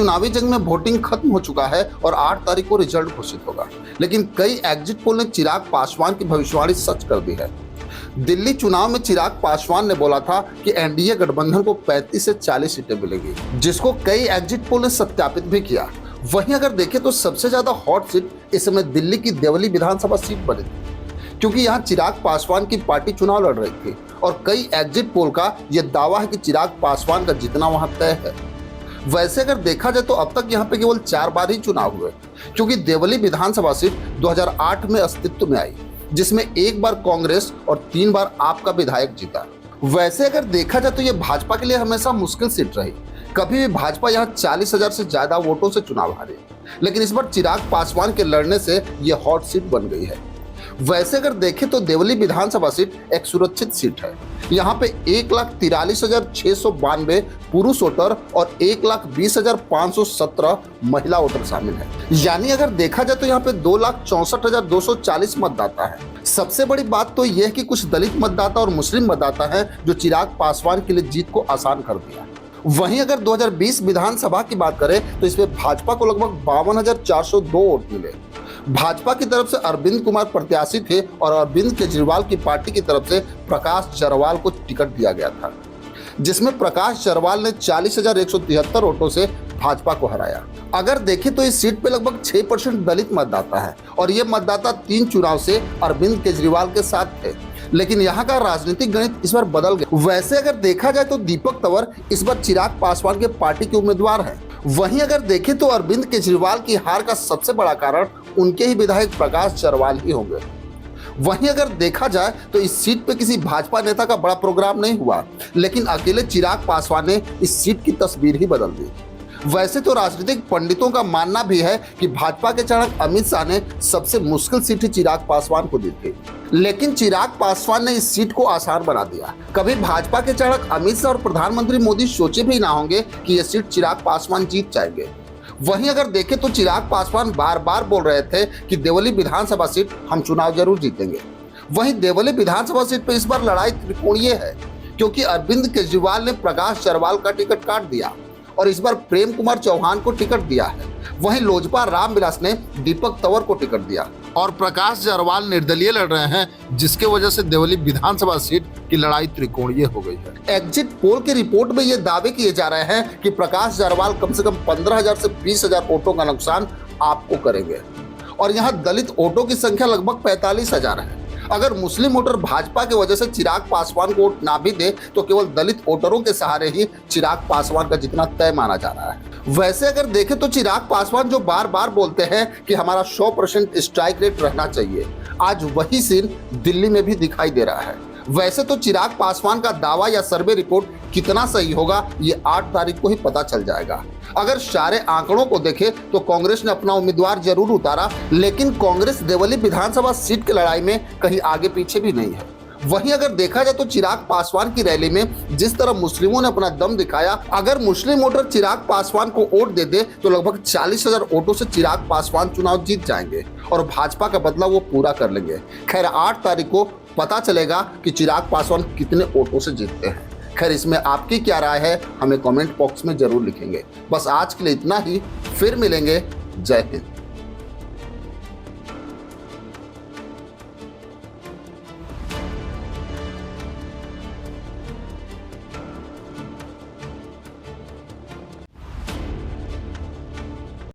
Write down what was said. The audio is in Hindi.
चुनावी जंग में वोटिंग खत्म हो चुका है और 8 तारीख को रिजल्ट घोषित होगा, लेकिन कई एग्जिट पोल ने चिराग पासवान की भविष्यवाणी सच कर दी है। दिल्ली चुनाव में चिराग पासवान ने बोला था कि एनडीए गठबंधन को 35 से 40 सीटें मिलेंगी, जिसको कई एग्जिट पोल ने सत्यापित भी किया। वहीं अगर देखें तो सबसे ज्यादा हॉट सीट इस समय दिल्ली की देवली विधानसभा सीट बनी थी, क्योंकि यहाँ चिराग पासवान की पार्टी चुनाव लड़ रही थी और कई एग्जिट पोल का यह दावा है कि चिराग पासवान का जीतना वहां तय है। वैसे अगर देखा जाए तो अब तक यहाँ पे केवल 4 बार ही चुनाव हुए, क्योंकि देवली विधानसभा सीट 2008 में अस्तित्व में आई, जिसमें 1 बार कांग्रेस और 3 बार आप का विधायक जीता। वैसे अगर देखा जाए तो ये भाजपा के लिए हमेशा मुश्किल सीट रही। कभी भी भाजपा यहाँ 40,000 से ज्यादा वोटों से चुनाव हारी, लेकिन इस बार चिराग पासवान के लड़ने से ये हॉट सीट बन गई है। वैसे अगर देखें तो देवली विधानसभा सीट एक सुरक्षित सीट है। यहाँ पे 1,43,692 पुरुष वोटर और 1,20,517 महिला वोटर शामिल है। यानी अगर देखा जाए तो यहाँ पे 2,64,240 मतदाता है। सबसे बड़ी बात तो यह है कि कुछ दलित मतदाता और मुस्लिम मतदाता हैं जो चिराग पासवान के लिए जीत को आसान कर दिया। वहीं अगर 2020 विधानसभा की बात करें तो इसमें भाजपा को लगभग 52,402 वोट मिले। भाजपा की तरफ से अरविंद कुमार प्रत्याशी थे और अरविंद केजरीवाल की पार्टी की तरफ से प्रकाश जरवाल को टिकट दिया गया था, जिसमें प्रकाश जरवाल ने 40,173 वोटों से भाजपा को हराया। अगर देखें तो इस सीट पे लगभग 6% दलित मतदाता है और ये मतदाता 3 चुनाव से अरविंद केजरीवाल के साथ थे, लेकिन यहाँ का राजनीतिक गणित इस बार बदल गया। वैसे अगर देखा जाए तो दीपक तंवर इस बार चिराग पासवान के पार्टी के उम्मीदवार हैं। वहीं अगर देखें तो अरविंद केजरीवाल की हार का सबसे बड़ा कारण उनके ही विधायक प्रकाश जरवाल ही होंगे। वहीं अगर देखा जाए तो इस सीट पे किसी भाजपा नेता का बड़ा प्रोग्राम नहीं हुआ, लेकिन अकेले चिराग पासवान ने इस सीट की तस्वीर ही बदल दी। वैसे तो राजनीतिक पंडितों का मानना भी है कि भाजपा के चाणक्य अमित शाह ने सबसे मुश्किल सीट ही चिराग पासवान को दी थी, लेकिन चिराग पासवान ने इस सीट को आसान बना दिया। कभी भाजपा के चाणक्य अमित शाह और प्रधानमंत्री मोदी सोचे भी ना होंगे कि यह सीट चिराग पासवान जीत जाएंगे। वहीं अगर देखें तो चिराग पासवान बार बार बोल रहे थे कि देवली विधानसभा सीट हम चुनाव जरूर जीतेंगे। वहीं देवली विधानसभा सीट पर इस बार लड़ाई त्रिकोणीय है, क्योंकि अरविंद केजरीवाल ने प्रकाश जरवाल का टिकट काट दिया और इस बार प्रेम कुमार चौहान को टिकट दिया है। वहीं लोजपा रामविलास ने दीपक तंवर को टिकट दिया और प्रकाश जरवाल निर्दलीय लड़ रहे हैं, जिसके वजह से देवली विधानसभा सीट की लड़ाई त्रिकोणीय हो गई है। एग्जिट पोल की रिपोर्ट में ये दावे किए जा रहे हैं कि प्रकाश जरवाल कम से कम 15,000 से 20,000 वोटों का नुकसान आपको करेंगे और यहाँ दलित वोटों की संख्या लगभग 45,000 है। अगर मुस्लिम वोटर भाजपा की वजह से चिराग पासवान को वोट ना भी दे तो केवल दलित वोटरों के सहारे ही चिराग पासवान का जितना तय माना जा रहा है। वैसे अगर देखें तो चिराग पासवान जो बार बार बोलते हैं कि हमारा 100% स्ट्राइक रेट रहना चाहिए, आज वही सीन दिल्ली में भी दिखाई दे रहा है। वैसे तो चिराग पासवान का दावा या सर्वे रिपोर्ट कितना सही होगा ये 8 तारीख को ही पता चल जाएगा। अगर सारे आंकड़ों को देखें तो कांग्रेस ने अपना उम्मीदवार जरूर उतारा, लेकिन कांग्रेस देवली विधानसभा सीट की लड़ाई में कहीं आगे पीछे भी नहीं है। वहीं अगर देखा जाए तो चिराग पासवान की रैली में जिस तरह मुस्लिमों ने अपना दम दिखाया, अगर मुस्लिम वोटर चिराग पासवान को वोट दे दे तो लगभग 40,000 वोटों से चिराग पासवान चुनाव जीत जाएंगे और भाजपा का बदला वो पूरा कर लेंगे। खैर 8 तारीख को पता चलेगा कि चिराग पासवान कितने वोटों से जीतते हैं। खैर इसमें आपकी क्या राय है हमें कमेंट बॉक्स में जरूर लिखेंगे। बस आज के लिए इतना ही, फिर मिलेंगे। जय हिंद।